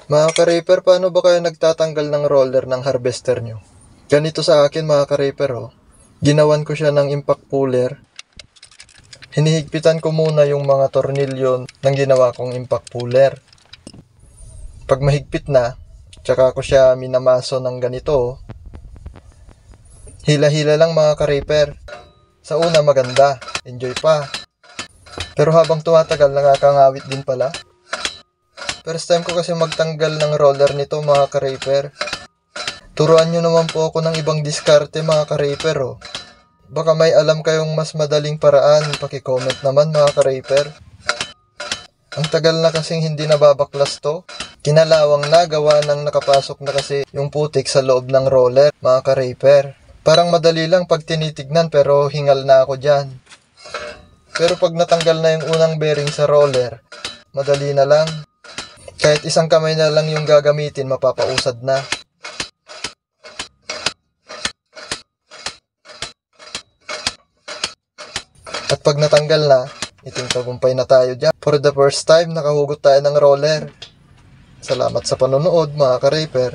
Mga ka-reaper, paano ba kayo nagtatanggal ng roller ng harvester nyo? Ganito sa akin mga ka-reaper, oh. Ginawan ko siya ng impact puller. Hinihigpitan ko muna yung mga tornilyo ng ginawa kong impact puller. Pag mahigpit na, tsaka ko siya minamaso ng ganito, oh. Hila-hila lang mga ka-reaper. Sa una maganda, enjoy pa. Pero habang tumatagal, nakakangawit din pala. First time ko kasi magtanggal ng roller nito mga ka-reaper. Turuan nyo naman po ako ng ibang diskarte mga ka-reaper, oh. Baka may alam kayong mas madaling paraan, paki-comment naman mga ka-reaper. Ang tagal na kasing hindi nababaklas to. Kinalawang na, gawa ng nakapasok na kasi yung putik sa loob ng roller mga ka-reaper. Parang madali lang pag tinitignan pero hingal na ako dyan. Pero pag natanggal na yung unang bearing sa roller, madali na lang. Kahit isang kamay na lang yung gagamitin, mapapausad na. At pag natanggal na, itingtagumpay na tayo dyan. For the first time, nakahugot tayo ng roller. Salamat sa panonood mga ka-reaper.